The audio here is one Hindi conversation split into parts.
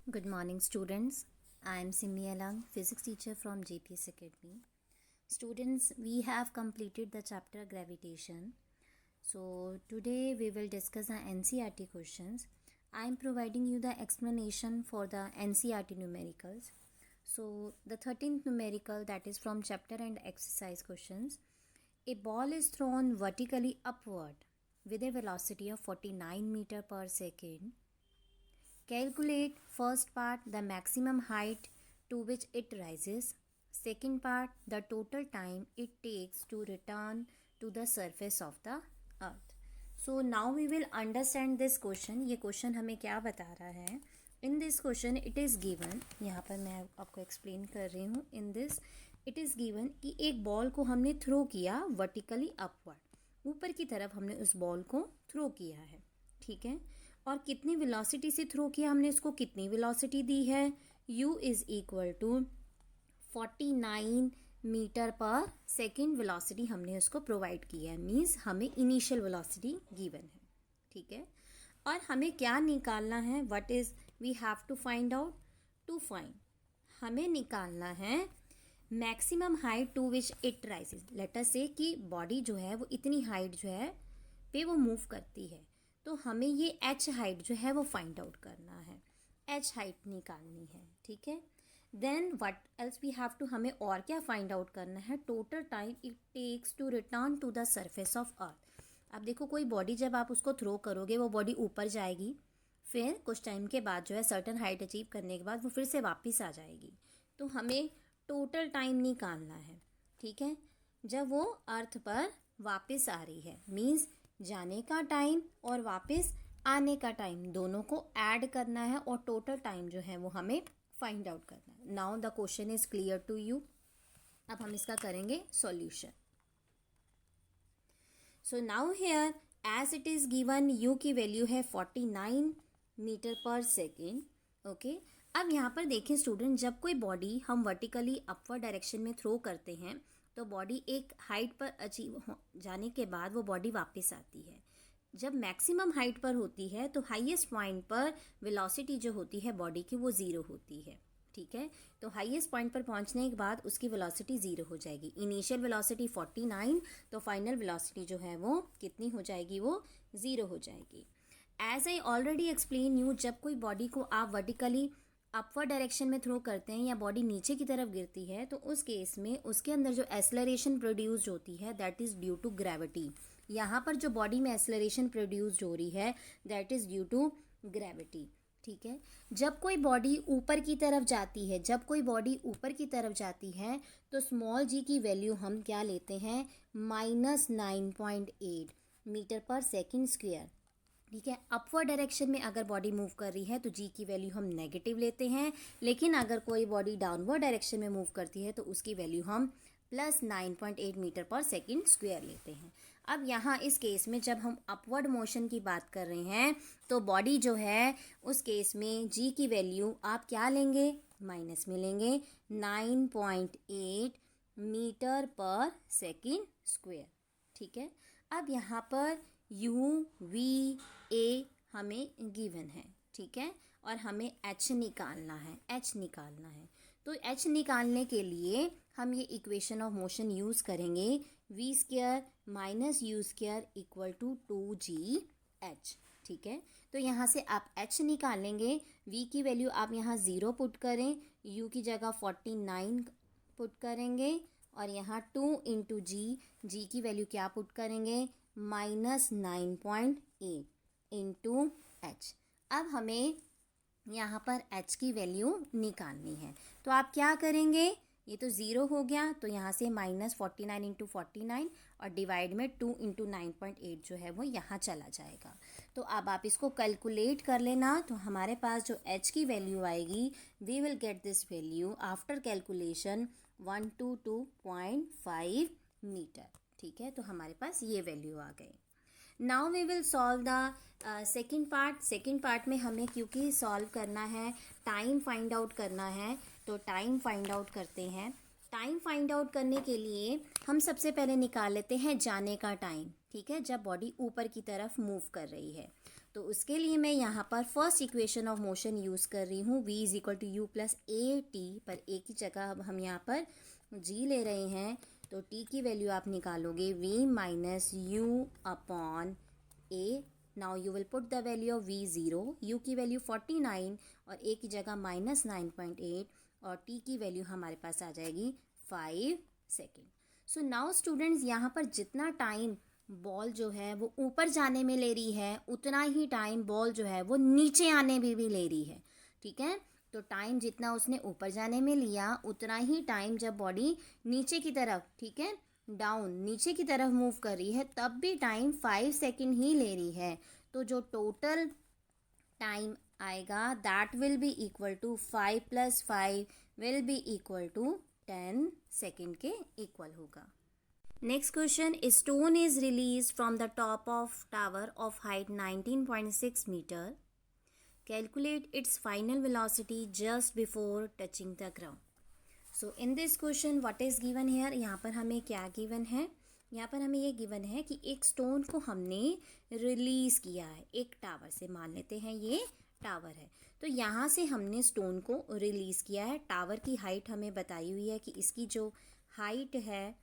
Good morning, students. I am Simi Alang, physics teacher from JPS Academy. Students, we have completed the chapter gravitation. So, today we will discuss the NCERT questions. I am providing you the explanation for the NCERT numericals. So, the 13th numerical, that is from chapter and exercise questions. A ball is thrown vertically upward with a velocity of 49 meter per second. Calculate first part the maximum height to which it rises. Second part the total time it takes to return to the surface of the earth. So now we will understand this question. ये क्वेश्चन हमें क्या बता रहा है? In this question it is given, यहाँ पर मैं आपको एक्सप्लेन कर रही हूँ. In this it is given कि एक बॉल को हमने थ्रो किया वर्टिकली अपवर्ड, ऊपर की तरफ हमने उस बॉल को थ्रो किया है. ठीक है, और कितनी वेलोसिटी से थ्रो किया हमने, इसको कितनी वेलोसिटी दी है, u is equal to 49 meter per second velocity हमने उसको प्रोवाइड किया है. मीन्स हमें इनिशियल वेलोसिटी गिवन है. ठीक है, और हमें क्या निकालना है, what is we have to find out. To find हमें निकालना है maximum height to which it rises. लेटर से कि बॉडी जो है वो इतनी हाइट जो है पे वो मूव करती है, तो हमें ये एच हाइट जो है वो फाइंड आउट करना है, एच हाइट निकालनी है. ठीक है, then what else we have to, हमें और क्या फाइंड आउट करना है, total time it takes to return to the surface of earth. अब देखो, कोई बॉडी जब आप उसको थ्रो करोगे वो बॉडी ऊपर जाएगी, फिर कुछ टाइम के बाद जो है सर्टन हाइट अचीव करने के बाद वो फिर से वापस आ जाएगी. तो हमें टोटल टाइम निकालना है. ठीक है, जब वो अर्थ पर वापस आ रही है, मीन्स जाने का टाइम और वापस आने का टाइम दोनों को ऐड करना है और टोटल टाइम जो है वो हमें फाइंड आउट करना है. Now the question is clear to you. अब हम इसका करेंगे solution. So now here as it is given u की वैल्यू है 49 मीटर पर सेकेंड. ओके, अब यहाँ पर देखें स्टूडेंट, जब कोई बॉडी हम वर्टिकली अपवर्ड डायरेक्शन में थ्रो करते हैं तो बॉडी एक हाइट पर अचीव जाने के बाद वो बॉडी वापस आती है. जब मैक्सिमम हाइट पर होती है तो हाईएस्ट पॉइंट पर वेलोसिटी जो होती है बॉडी की वो ज़ीरो होती है. ठीक है, तो हाईएस्ट पॉइंट पर पहुंचने के बाद उसकी वेलोसिटी ज़ीरो हो जाएगी. इनिशियल वेलोसिटी 49, तो फाइनल वेलोसिटी जो है वो कितनी हो जाएगी, वो ज़ीरो हो जाएगी. As I already explain you, जब कोई बॉडी को आप वर्टिकली अपवर्ड डायरेक्शन में थ्रो करते हैं या बॉडी नीचे की तरफ गिरती है, तो उस केस में उसके अंदर जो एक्सेलरेशन प्रोड्यूस्ड होती है that is due to gravity. यहाँ पर जो बॉडी में एक्सेलरेशन प्रोड्यूस्ड हो रही है that is due to gravity. ठीक है, जब कोई बॉडी ऊपर की तरफ जाती है, जब कोई बॉडी ऊपर की तरफ जाती है तो स्मॉल जी की वैल्यू हम क्या लेते हैं, -9.8 मीटर पर सेकेंड स्क्वेयर. ठीक है, अपवर्ड डायरेक्शन में अगर बॉडी मूव कर रही है तो जी की वैल्यू हम नेगेटिव लेते हैं, लेकिन अगर कोई बॉडी डाउनवर्ड डायरेक्शन में मूव करती है तो उसकी वैल्यू हम +9.8 मीटर पर सेकेंड स्क्वेयर लेते हैं. अब यहाँ इस केस में जब हम अपवर्ड मोशन की बात कर रहे हैं तो बॉडी जो है उस केस में जी की वैल्यू आप क्या लेंगे, माइनस में लेंगे, 9.8 मीटर पर सेकेंड स्क्वेयर. ठीक है, अब यहाँ पर u v a हमें गिवन है. ठीक है, और हमें h निकालना है, h निकालना है. तो h निकालने के लिए हम ये इक्वेशन ऑफ मोशन यूज़ करेंगे, v² - u² = 2gh. ठीक है, तो यहाँ से आप h निकालेंगे, v की वैल्यू आप यहाँ 0 पुट करें, u की जगह 49 पुट करेंगे, और यहाँ 2 × g की वैल्यू क्या पुट करेंगे, -9.8 × h. अब हमें यहाँ पर h की वैल्यू निकालनी है, तो आप क्या करेंगे, ये तो 0 हो गया तो यहाँ से -49 × 49 और डिवाइड में 2 × 9.8 जो है वो यहाँ चला जाएगा. तो अब आप इसको कैलकुलेट कर लेना, तो हमारे पास जो h की वैल्यू आएगी, we will get this value after calculation 122.5 meter. ठीक है, तो हमारे पास ये वैल्यू आ गई. Now we will solve the second part. Second part में हमें क्योंकि सॉल्व करना है, टाइम फाइंड आउट करना है, तो टाइम फाइंड आउट करते हैं. टाइम फाइंड आउट करने के लिए हम सबसे पहले निकाल लेते हैं जाने का टाइम. ठीक है, जब बॉडी ऊपर की तरफ मूव कर रही है तो उसके लिए मैं यहाँ पर first equation of motion use कर रही हूँ, v is equal to u plus a t, पर ए की जगह अब हम यहाँ पर g ले रहे हैं, तो t की वैल्यू आप निकालोगे v minus you upon a. Now you will put the value of v 0, u की वैल्यू 49 और a की जगह माइनस 9.8 और t की वैल्यू हमारे पास आ जाएगी 5 सेकेंड. सो नाउ स्टूडेंट्स, यहाँ पर जितना टाइम बॉल जो है वो ऊपर जाने में ले रही है, उतना ही टाइम बॉल जो है वो नीचे आने में भी ले रही है. ठीक है, तो टाइम जितना उसने ऊपर जाने में लिया, उतना ही टाइम जब बॉडी नीचे की तरफ, ठीक है, डाउन नीचे की तरफ मूव कर रही है, तब भी टाइम 5 सेकेंड ही ले रही है. तो जो टोटल टाइम आएगा that will be equal to 5 + 5 will be equal to 10 second के इक्वल होगा. Next question, stone is release from the top of tower of height 19.6 meter. Calculate its final velocity just before touching the ground. So in this question what is given here, यहाँ पर हमें क्या गिवन है, यहाँ पर हमें ये गिवन है कि एक स्टोन को हमने रिलीज किया है एक टावर से. मान लेते हैं ये टावर है, तो यहाँ से हमने स्टोन को रिलीज किया है. टावर की हाइट हमें बताई हुई है कि इसकी जो हाइट है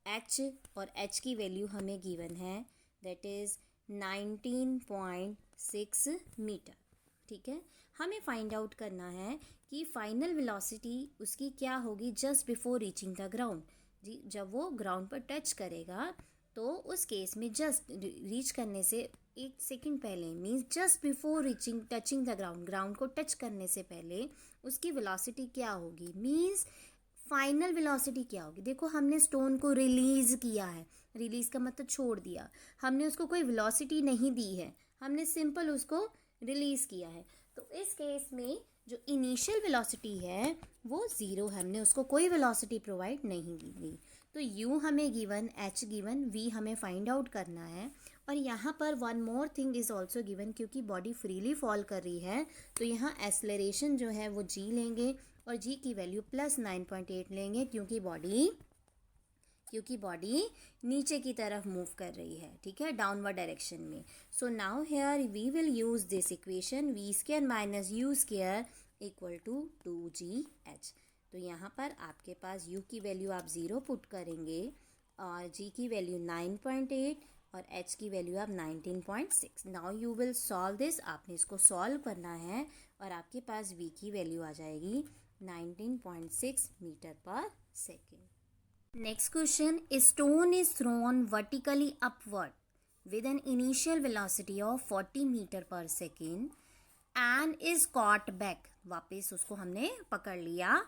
h, और h की वैल्यू हमें गिवन है दैट इज 19.6 मीटर. ठीक है, हमें फाइंड आउट करना है कि फाइनल वेलोसिटी उसकी क्या होगी just before reaching the ground. जी, जब वो ग्राउंड पर टच करेगा तो उस केस में जस्ट रीच करने से 1 सेकेंड पहले, means just before reaching touching the ground, ground को टच करने से पहले उसकी वेलोसिटी क्या होगी, मीन्स फाइनल वेलोसिटी क्या होगी. देखो, हमने स्टोन को रिलीज किया है, रिलीज का मतलब छोड़ दिया, हमने उसको कोई वेलोसिटी नहीं दी है, हमने सिंपल उसको रिलीज किया है. तो इस केस में जो इनिशियल वेलोसिटी है वो 0 है, हमने उसको कोई वेलोसिटी प्रोवाइड नहीं दी. तो u हमें गिवन, h गिवन, v हमें फाइंड आउट करना है. और यहाँ पर one more thing is also given, क्योंकि बॉडी फ्रीली फॉल कर रही है तो यहाँ एक्सेलरेशन जो है वो g लेंगे और g की वैल्यू प्लस 9.8 लेंगे, क्योंकि बॉडी नीचे की तरफ मूव कर रही है. ठीक है, डाउनवर्ड डायरेक्शन में. So now here we will use this equation, v square minus u square equal to 2gh. तो यहाँ पर आपके पास u की वैल्यू आप 0 पुट करेंगे और g की वैल्यू 9.8 और h की वैल्यू आप 19.6. Now you will solve this, आपने इसको सॉल्व करना है और आपके पास v की वैल्यू आ जाएगी 19.6 metre per second. Next question, a stone is thrown vertically upward with an initial velocity of 40 meter per second and is caught back. वापस उसको हमने पकड़ लिया.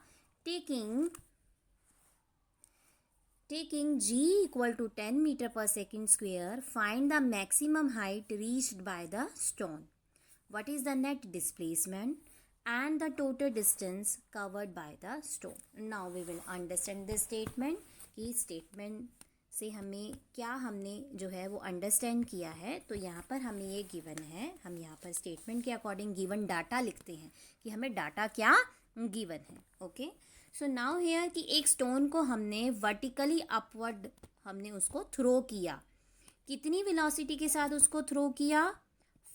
Taking g equal to 10 meter per second square, find the maximum height reached by the stone. What is the net displacement and the total distance covered by the stone? Now we will understand this statement. कि स्टेटमेंट से हमने जो है वो अंडरस्टैंड किया है. तो यहाँ पर हमें ये गिवन है, हम यहाँ पर स्टेटमेंट के अकॉर्डिंग गिवन डाटा लिखते हैं कि हमें डाटा क्या गिवन है. ओके, सो नाउ हियर कि एक स्टोन को हमने वर्टिकली अपवर्ड हमने उसको थ्रो किया. कितनी वेलोसिटी के साथ उसको थ्रो किया,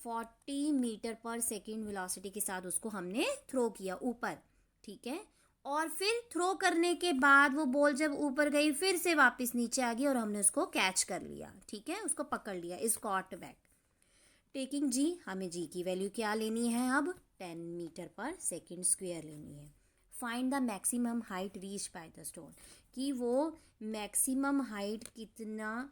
40 मीटर पर सेकेंड वेलोसिटी के साथ उसको हमने थ्रो किया ऊपर. ठीक है, और फिर थ्रो करने के बाद वो बॉल जब ऊपर गई फिर से वापस नीचे आ गई और हमने उसको कैच कर लिया. ठीक है, उसको पकड़ लिया, इज कॉट बैक. टेकिंग जी, हमें जी की वैल्यू क्या लेनी है, अब 10 मीटर पर सेकेंड स्क्वायर लेनी है. Find the maximum height reach by the stone, कि वो मैक्सिमम हाइट कितना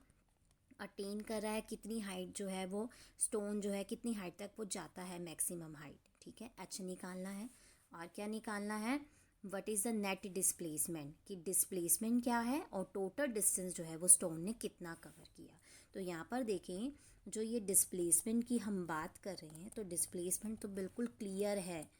अटेन कर रहा है, कितनी हाइट जो है वो स्टोन जो है कितनी हाइट तक वो जाता है, मैक्सिमम हाइट. ठीक है, h निकालना है और क्या निकालना है, what is the net displacement, कि डिस्प्लेसमेंट क्या है और टोटल डिस्टेंस जो है वो स्टोन ने कितना कवर किया. तो यहाँ पर देखें, जो ये डिस्प्लेसमेंट की हम बात कर रहे हैं तो डिस्प्लेसमेंट तो बिल्कुल क्लियर है.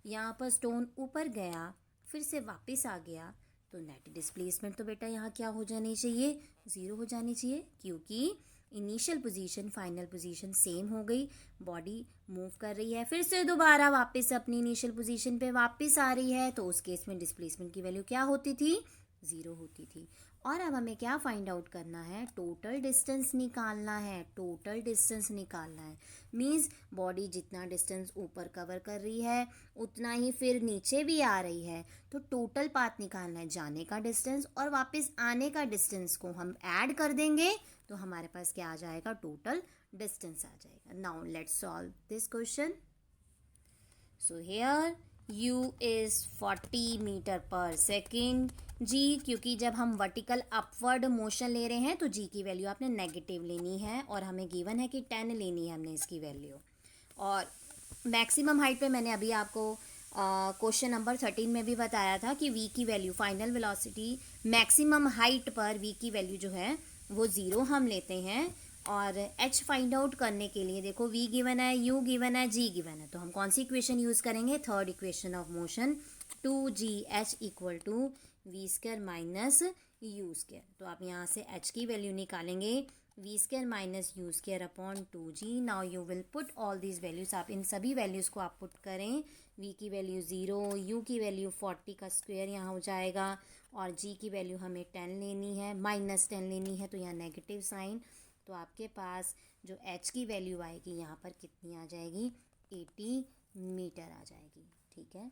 यहाँ पर स्टोन ऊपर गया फिर से वापस आ गया, तो नेट डिस्प्लेसमेंट तो बेटा यहाँ क्या हो जानी चाहिए, 0 हो जानी चाहिए, क्योंकि initial position final position same हो गई. बॉडी मूव कर रही है फिर से दोबारा वापस अपनी इनिशियल पोजीशन पे वापस आ रही है, तो उस केस में डिस्प्लेसमेंट की वैल्यू क्या होती थी, 0 होती थी. और अब हमें क्या फाइंड आउट करना है, टोटल डिस्टेंस निकालना है। टोटल डिस्टेंस निकालना है मीन्स बॉडी जितना डिस्टेंस ऊपर कवर कर रही है उतना ही फिर नीचे भी आ रही है, तो टोटल पाथ निकालना है, जाने का डिस्टेंस और वापस आने का डिस्टेंस को हम ऐड कर देंगे तो हमारे पास क्या आ जाएगा, टोटल डिस्टेंस आ जाएगा। Now let's solve this question. So here u is 40 meter per second. g, क्योंकि जब हम वर्टिकल अपवर्ड मोशन ले रहे हैं तो g की वैल्यू आपने नेगेटिव लेनी है और हमें गिवन है कि 10 लेनी है हमने इसकी वैल्यू। और मैक्सिमम हाइट पे मैंने अभी आपको क्वेश्चन नंबर 13 में भी बताया था कि v की value, final velocity maximum height पर v की वैल्यू जो है वो 0 हम लेते हैं। और h फाइंड आउट करने के लिए देखो v गिवन है, u गिवन है, g गिवन है, तो हम कौन सी इक्वेशन यूज़ करेंगे, third equation of motion, 2gh equal to v square minus u square. तो आप यहाँ से h की वैल्यू निकालेंगे, v square minus u square upon 2g। Now you will put all these values, आप इन सभी वैल्यूज़ को आप पुट करें। v की वैल्यू 0, u की वैल्यू 40 का स्क्वायर यहाँ हो जाएगा और g की वैल्यू हमें 10 लेनी है, माइनस 10 लेनी है, तो यहाँ नेगेटिव साइन। तो आपके पास जो h की वैल्यू आएगी यहाँ पर कितनी आ जाएगी, 80 मीटर आ जाएगी। ठीक है,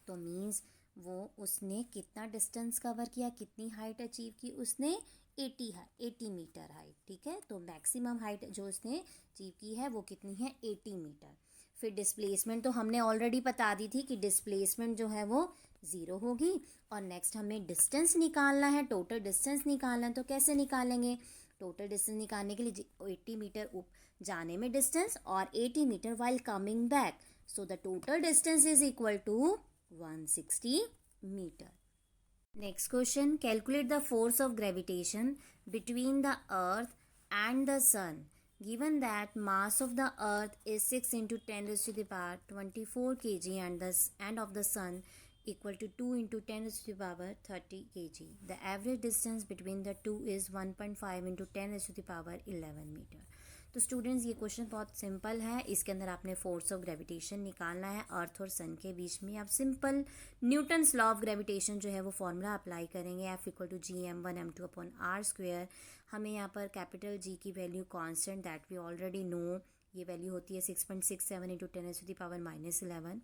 तो मीन्स वो उसने कितना डिस्टेंस कवर किया, कितनी हाइट अचीव की उसने, 80 मीटर हाइट। ठीक है, तो मैक्सिमम हाइट जो उसने अचीव की है वो कितनी है, 80 मीटर। फिर डिस्प्लेसमेंट तो हमने ऑलरेडी बता दी थी कि डिस्प्लेसमेंट जो है वो 0 होगी। और नेक्स्ट हमें डिस्टेंस निकालना है, टोटल डिस्टेंस निकालना है, तो कैसे निकालेंगे, टोटल डिस्टेंस निकालने के लिए 80 मीटर जाने में डिस्टेंस और 80 meter while coming back, so the total distance is equal to 160 meter. Next question, calculate the force of gravitation between the earth and the sun given that mass of the earth is 6 into 10 raised to the power 24 kg and of the sun equal to 2 into 10 raised to the power 30 kg. The average distance between the two is 1.5 into 10 raised to the power 11 meter. तो स्टूडेंट्स ये क्वेश्चन बहुत सिंपल है, इसके अंदर आपने फोर्स ऑफ ग्रेविटेशन निकालना है अर्थ और सन के बीच में। आप simple Newton's law of gravitation जो है वो फॉर्मूला अप्लाई करेंगे, F equal to gm1m2 upon r square. हमें यहाँ पर कैपिटल जी की value constant that we already know, ये वैल्यू होती है 6.67 into 10 to the power -11।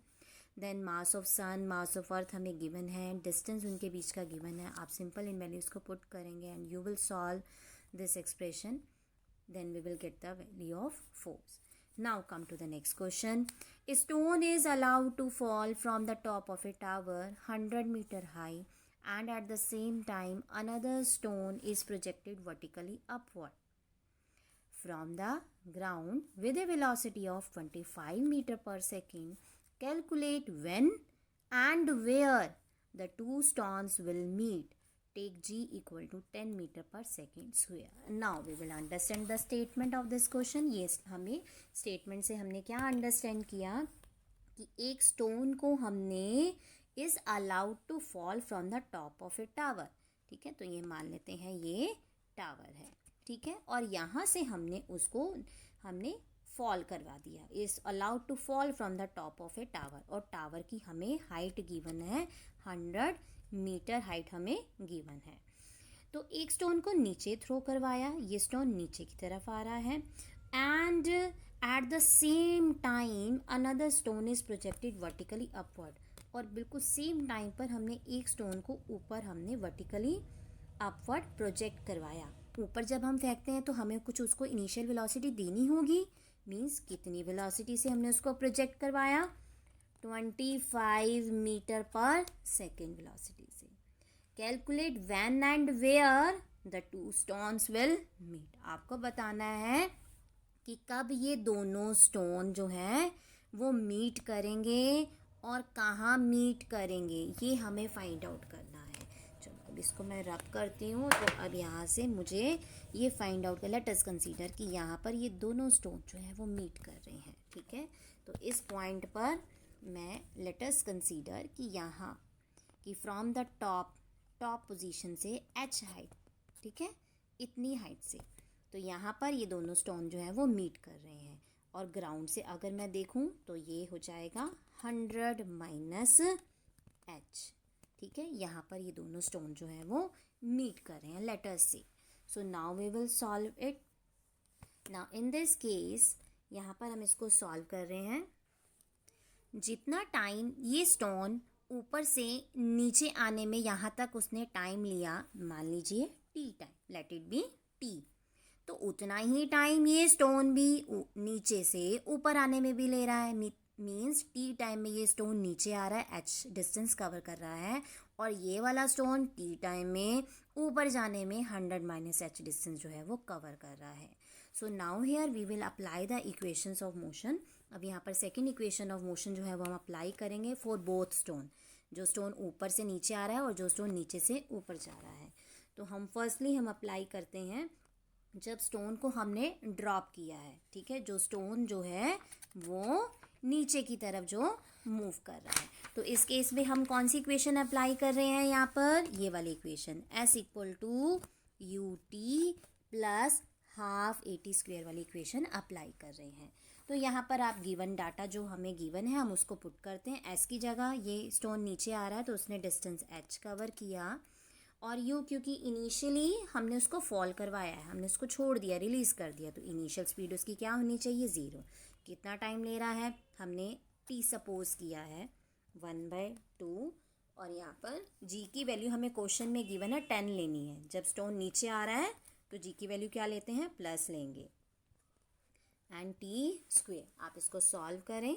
Then mass of sun, mass of earth हमें गिवन है, डिस्टेंस उनके बीच का गिवन है। आप सिंपल इन वैल्यूज़ को पुट करेंगे and you will solve this expression, then we will get the value of force. Now come to the next question. A stone is allowed to fall from the top of a tower 100 meter high and at the same time another stone is projected vertically upward from the ground with a velocity of 25 meter per second. Calculate when and where the two stones will meet. Take g equal to 10 meter per second square. Now we will understand the statement of this question. ये हमें स्टेटमेंट से हमने क्या अंडरस्टैंड किया कि एक स्टोन को हमने is allowed to fall from the top of a tower. ठीक है, तो ये मान लेते हैं ये टावर है। ठीक है, और यहाँ से हमने फॉल करवा दिया, is allowed to fall from the top of a tower, और टावर की हमें हाइट गिवन है 100 मीटर हाइट हमें गिवन है। तो एक स्टोन को नीचे थ्रो करवाया, ये स्टोन नीचे की तरफ आ रहा है and at the same time another stone is projected vertically upward, और बिल्कुल सेम टाइम पर हमने एक स्टोन को ऊपर हमने वर्टिकली अपवर्ड प्रोजेक्ट करवाया। ऊपर जब हम फेंकते हैं तो हमें कुछ उसको इनिशियल वेलोसिटी देनी होगी, मीन्स कितनी वेलोसिटी से हमने उसको प्रोजेक्ट करवाया, 25 मीटर पर सेकेंड वेलोसिटी से। Calculate when and where the two stones will meet. आपको बताना है कि कब ये दोनों स्टोन जो हैं वो मीट करेंगे और कहाँ मीट करेंगे, ये हमें फाइंड आउट करना है। चलो अब इसको मैं रब करती हूँ, तो अब यहाँ से मुझे ये फाइंड आउट कर, लेट अस कंसीडर कि यहाँ पर ये दोनों स्टोन जो है वो मीट कर रहे हैं। ठीक है, तो इस पॉइंट पर मैं लेट अस कंसीडर कि यहाँ कि फ्रॉम द टॉप पोजीशन से h हाइट, ठीक है, इतनी हाइट से, तो यहाँ पर ये दोनों स्टोन जो है वो मीट कर रहे हैं। और ग्राउंड से अगर मैं देखूँ तो ये हो जाएगा 100 माइनस h, ठीक है, यहाँ पर ये दोनों स्टोन जो है वो मीट कर रहे हैं, let us see. So now we will solve it. Now in this case यहाँ पर हम इसको सॉल्व कर रहे हैं. जितना टाइम ये स्टोन ऊपर से नीचे आने में यहाँ तक उसने टाइम लिया, मान लीजिए T time, let it be T, तो उतना ही टाइम ये स्टोन भी नीचे से ऊपर आने में भी ले रहा है. मीन्स टी टाइम में ये स्टोन नीचे आ रहा है, एच डिस्टेंस कवर कर रहा है, और ये वाला स्टोन टी टाइम में ऊपर जाने में 100 माइनस एच डिस्टेंस जो है वो कवर कर रहा है. So now here we will apply the equations of motion. अब यहाँ पर सेकेंड इक्वेशन ऑफ मोशन जो है वो हम अप्लाई करेंगे फॉर बोथ स्टोन, जो स्टोन ऊपर से नीचे आ रहा है और जो स्टोन नीचे से ऊपर जा रहा है. तो हम फर्स्टली हम अप्लाई करते हैं जब स्टोन को हमने ड्रॉप किया है, ठीक है, जो स्टोन जो है वो नीचे की तरफ जो मूव कर रहा है. तो इस केस में हम कौन सी इक्वेशन अप्लाई कर रहे हैं यहाँ पर, ये वाली equation, S equal to u t plus half a t square वाली इक्वेशन अप्लाई कर रहे हैं. तो यहाँ पर आप गिवन डाटा जो हमें गिवन है हम उसको पुट करते हैं. S की जगह ये स्टोन नीचे आ रहा है तो उसने डिस्टेंस h कवर किया, और यू क्योंकि इनिशियली हमने उसको फॉल करवाया है, हमने उसको छोड़ दिया, रिलीज़ कर दिया, तो इनिशियल स्पीड उसकी क्या होनी चाहिए, 0. कितना टाइम ले रहा है, हमने t सपोज किया है 1/2, और यहाँ पर g की वैल्यू हमें क्वेश्चन में गिवन है 10 लेनी है. जब स्टोन नीचे आ रहा है तो g की वैल्यू क्या लेते हैं, प्लस लेंगे, एंड टी स्क्वेयर. आप इसको सॉल्व करें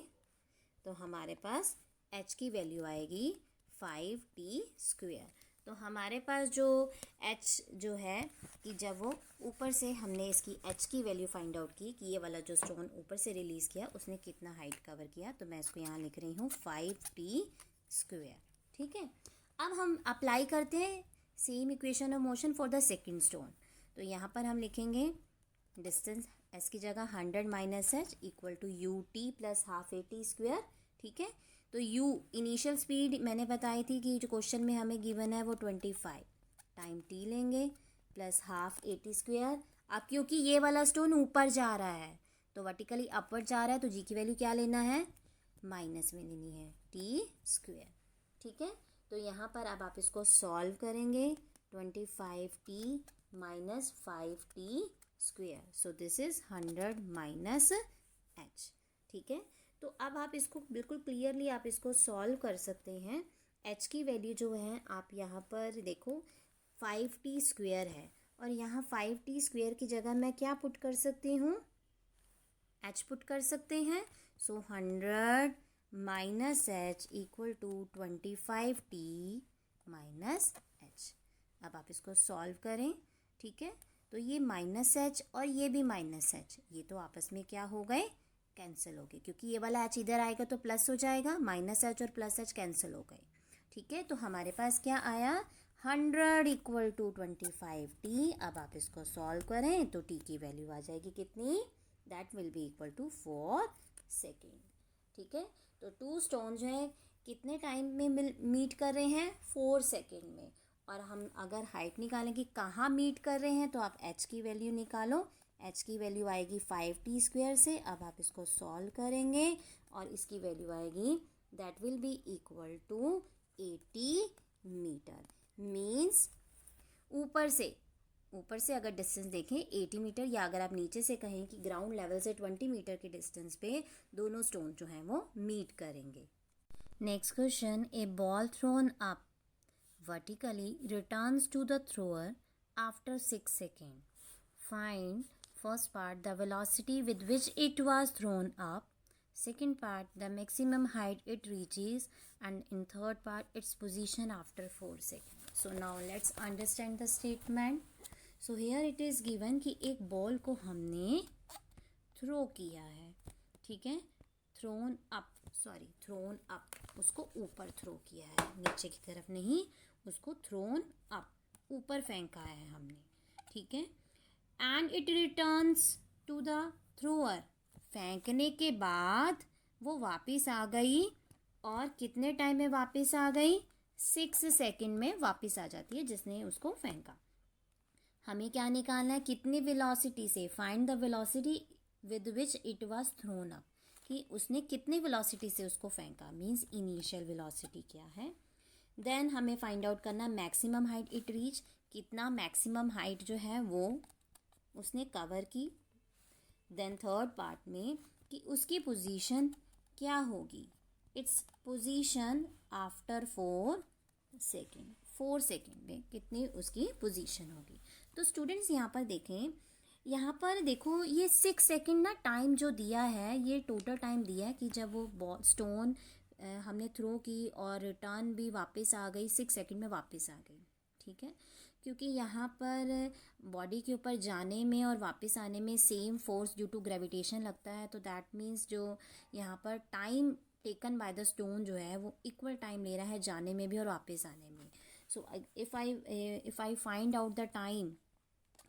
तो हमारे पास h की वैल्यू आएगी 5t स्क्वेयर. तो हमारे पास जो h जो है कि जब वो ऊपर से हमने इसकी h की वैल्यू फाइंड आउट की कि ये वाला जो स्टोन ऊपर से रिलीज़ किया उसने कितना हाइट कवर किया, तो मैं इसको यहाँ लिख रही हूँ 5t स्क्वेयर. ठीक है, अब हम अप्लाई करते हैं same equation of motion for the second stone. तो यहाँ पर हम लिखेंगे डिस्टेंस s की जगह 100 minus h equal to u t plus half a t square. ठीक है, तो u इनिशियल स्पीड मैंने बताई थी कि जो क्वेश्चन में हमें गिवन है वो 25 टाइम t लेंगे plus half a t square. अब क्योंकि ये वाला स्टोन ऊपर जा रहा है तो वर्टिकली अपवर्ड जा रहा है, तो g की वैल्यू क्या लेना है, माइनस में लेनी है, t स्क्वेयर. ठीक है, तो यहाँ पर अब आप इसको सॉल्व करेंगे, 25t minus 5t square, so this is 100 minus h. ठीक है, तो अब आप इसको बिल्कुल क्लियरली आप इसको सॉल्व कर सकते हैं. h की वैल्यू जो है आप यहाँ पर देखो 5t स्क्वेयर है, और यहाँ 5t स्क्वेयर की जगह मैं क्या पुट कर सकती हूँ, h पुट कर सकते हैं. So 100 minus h equal to 25t minus h. अब आप इसको सॉल्व करें. ठीक है, तो ये माइनस h और ये भी माइनस h, ये तो आपस में क्या हो गए, कैंसिल हो गए, क्योंकि ये वाला h इधर आएगा तो प्लस हो जाएगा, माइनस h और प्लस h कैंसिल हो गए. ठीक है, तो हमारे पास क्या आया, 100 इक्वल टू 25t. अब आप इसको सॉल्व करें तो t की वैल्यू आ जाएगी कितनी, that will be equal to 4 second. ठीक है, तो 2 स्टोन जो है कितने टाइम में मीट कर रहे हैं, 4 सेकेंड में. और हम अगर हाइट निकालें कि कहाँ मीट कर रहे हैं, तो आप h की वैल्यू निकालो, h की वैल्यू आएगी 5t स्क्वेयर से. अब आप इसको सॉल्व करेंगे और इसकी वैल्यू आएगी that will be equal to 80 metre. Means ऊपर से अगर डिस्टेंस देखें 80 मीटर, या अगर आप नीचे से कहें कि ग्राउंड लेवल से 20 मीटर के डिस्टेंस पे दोनों स्टोन जो हैं वो मीट करेंगे. Next question, A ball throne up vertically returns to the thrower after 6 seconds. Find first part the velocity with which it was thrown up, second part the maximum height it reaches, and in third part its position after 4 seconds. So now let's understand the statement. So here it is given कि एक बॉल को हमने थ्रो किया है. ठीक है, थ्रोन अप, उसको ऊपर थ्रो किया है, नीचे की तरफ नहीं, उसको थ्रोन अप, ऊपर फेंका है हमने. ठीक है, and it returns to the thrower, फेंकने के बाद वो वापस आ गई, और कितने टाइम में वापस आ गई, 6 सेकेंड में वापस आ जाती है जिसने उसको फेंका. हमें क्या निकालना है, कितनी वेलोसिटी से, find the velocity with which it was thrown up, कि उसने कितनी वेलोसिटी से उसको फेंका, मीन्स इनिशियल वेलोसिटी क्या है. देन हमें फाइंड आउट करना मैक्सिमम हाइट इट रीच, कितना मैक्सिमम हाइट जो है वो उसने कवर की। देन थर्ड पार्ट में कि उसकी पोजीशन क्या होगी, it's position after 4 second, 4 second में कितनी उसकी पोजीशन होगी। तो स्टूडेंट्स यहाँ पर देखें, यहाँ पर देखो ये 6 सेकेंड ना टाइम जो दिया है, ये टोटल टाइम दिया है कि जब वो स्टोन हमने थ्रो की और रिटर्न भी वापस आ गई, 6 सेकेंड में वापस आ गई, ठीक है। क्योंकि यहाँ पर बॉडी के ऊपर जाने में और वापस आने में same force due to gravitation लगता है, तो दैट मीन्स जो यहाँ पर time taken by the stone जो है वो इक्वल टाइम ले रहा है जाने में भी और वापस आने में। So if I find out the time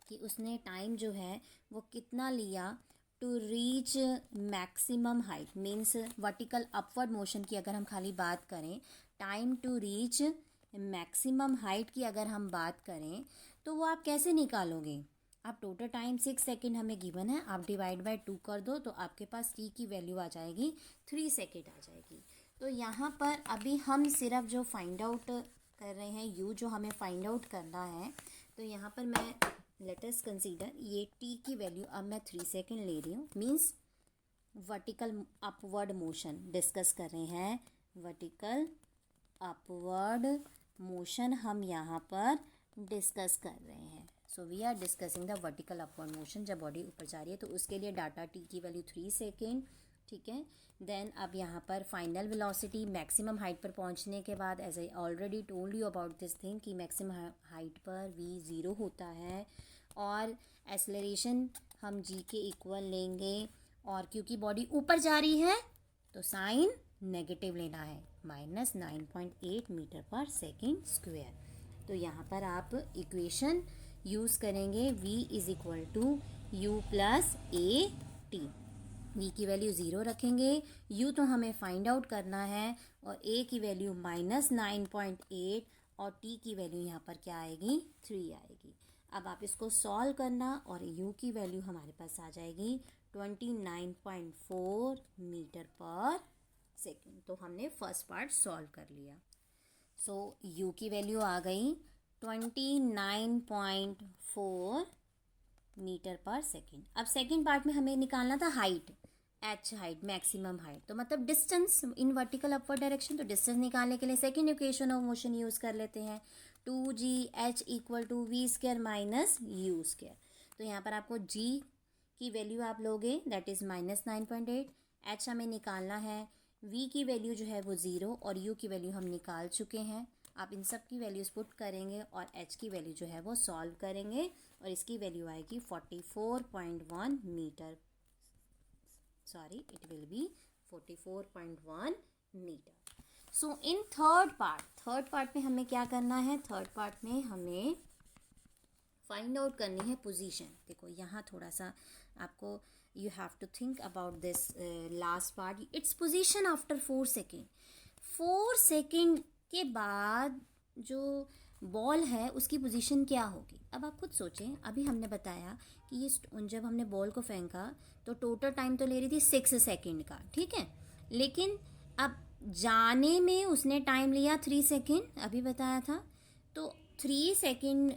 कि उसने टाइम जो है वो कितना लिया to reach maximum height, means vertical upward motion की अगर हम खाली बात करें, time to reach maximum height की अगर हम बात करें, तो वो आप कैसे निकालोगे। आप टोटल टाइम 6 सेकेंड हमें गिवन है, आप डिवाइड बाय 2 कर दो तो आपके पास टी की वैल्यू आ जाएगी 3 सेकेंड आ जाएगी। तो यहाँ पर अभी हम सिर्फ जो फाइंड आउट कर रहे हैं यू, जो हमें फाइंड आउट करना है, तो यहाँ पर मैं लेट अस कंसीडर ये टी की वैल्यू अब मैं 3 सेकेंड ले रही हूँ, means vertical upward motion discuss कर रहे हैं। वर्टिकल अपवर्ड मोशन हम यहाँ पर डिस्कस कर रहे हैं। So we are discussing the vertical upward motion, जब बॉडी ऊपर जा रही है तो उसके लिए डाटा टी की वैल्यू 3 सेकेंड, ठीक है। देन अब यहाँ पर फाइनल वेलोसिटी मैक्सिमम हाइट पर पहुँचने के बाद, as I already told you about this thing कि मैक्सिमम हाइट पर v 0 होता है और एक्सेलरेशन हम g के इक्वल लेंगे, और क्योंकि बॉडी ऊपर जा रही है तो साइन नेगेटिव लेना है, -9.8 मीटर पर सेकेंड स्क्वेयर। तो यहाँ पर आप इक्वेशन यूज़ करेंगे v is equal to u plus a t. v की वैल्यू 0 रखेंगे, u तो हमें फाइंड आउट करना है, और a की वैल्यू -9.8 और t की वैल्यू यहाँ पर क्या आएगी 3 आएगी। अब आप इसको सॉल्व करना और u की वैल्यू हमारे पास आ जाएगी 29.4 मीटर पर सेकेंड। तो हमने फर्स्ट पार्ट सॉल्व कर लिया। सो u की वैल्यू आ गई 29.4 मीटर पर सेकेंड। अब सेकेंड पार्ट में हमें निकालना था height, h height, maximum height, तो मतलब distance in vertical upward direction. तो डिस्टेंस निकालने के लिए second equation of motion use कर लेते हैं, 2gh equal to v square minus u square. तो यहाँ पर आपको g की वैल्यू आप लोगे, दैट इज़ -9.8, h हमें निकालना है, v की वैल्यू जो है वो 0 और u की वैल्यू हम निकाल चुके हैं। आप इन सब की वैल्यूज पुट करेंगे और h की वैल्यू जो है वो सॉल्व करेंगे, और इसकी वैल्यू आएगी 44.1 metre, sorry it will be 44.1 metre. So in third part में हमें क्या करना है, थर्ड पार्ट में हमें फाइंड आउट करनी है पोजीशन। देखो यहाँ थोड़ा सा आपको you have to think about this last part, it's position after 4 second. 4 second के बाद जो बॉल है उसकी पोजीशन क्या होगी। अब आप खुद सोचें, अभी हमने बताया कि ये जब हमने बॉल को फेंका तो टोटल टाइम तो ले रही थी 6 सेकेंड का, ठीक है, लेकिन अब जाने में उसने टाइम लिया 3 सेकेंड, अभी बताया था। तो 3 सेकेंड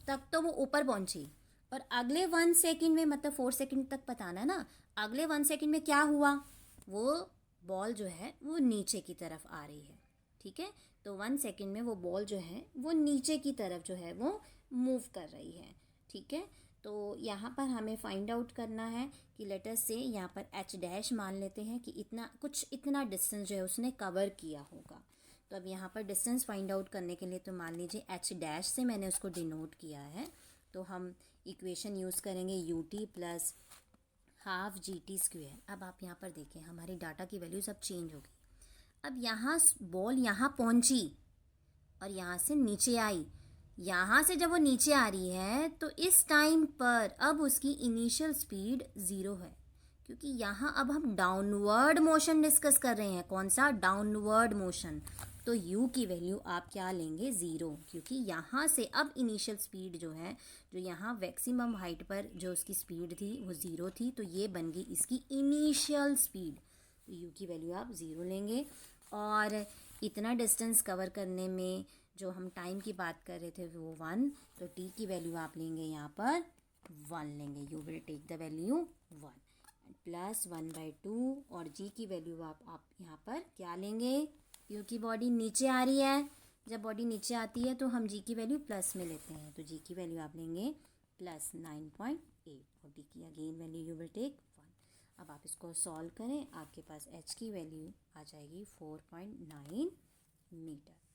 तक तो वो ऊपर पहुंची, पर अगले 1 सेकेंड में, मतलब 4 सेकेंड तक बताना ना, अगले 1 सेकेंड में क्या हुआ, वो बॉल जो है वो नीचे की तरफ आ रही है, ठीक है। तो 1 सेकेंड में वो बॉल जो है वो नीचे की तरफ जो है वो मूव कर रही है, ठीक है। तो यहाँ पर हमें फाइंड आउट करना है कि लेटर से यहाँ पर h डैश मान लेते हैं कि इतना डिस्टेंस जो है उसने कवर किया होगा। तो अब यहाँ पर डिस्टेंस फाइंड आउट करने के लिए तो मान लीजिए h डैश से मैंने उसको डिनोट किया है, तो हम इक्वेशन यूज़ करेंगे you t plus half G T square. अब आप यहाँ पर देखें हमारी डाटा की वैल्यूज अब चेंज हो गई। अब यहाँ बॉल यहाँ पहुँची और यहाँ से नीचे आई, यहाँ से जब वो नीचे आ रही है तो इस टाइम पर अब उसकी इनिशियल स्पीड 0 है, क्योंकि यहाँ अब हम डाउनवर्ड मोशन डिस्कस कर रहे हैं। कौन सा? Downward motion. तो u की वैल्यू आप क्या लेंगे 0, क्योंकि यहाँ से अब इनिशियल स्पीड जो है, जो यहाँ मैक्सिमम हाइट पर जो उसकी स्पीड थी वो 0 थी, तो ये बन गई इसकी इनिशियल स्पीड। तो u की वैल्यू आप 0 लेंगे। और इतना डिस्टेंस कवर करने में जो हम टाइम की बात कर रहे थे वो 1, तो टी की वैल्यू आप लेंगे यहाँ पर 1 लेंगे, you will take the value 1 plus 1/2 और जी की वैल्यू आप यहाँ पर क्या लेंगे, क्योंकि बॉडी नीचे आ रही है, जब बॉडी नीचे आती है तो हम जी की वैल्यू प्लस में लेते हैं, तो जी की वैल्यू आप लेंगे प्लस 9.8 और डी की again value you will take 1। अब आप इसको सॉल्व करें, आपके पास एच की वैल्यू आ जाएगी 4.9 मीटर।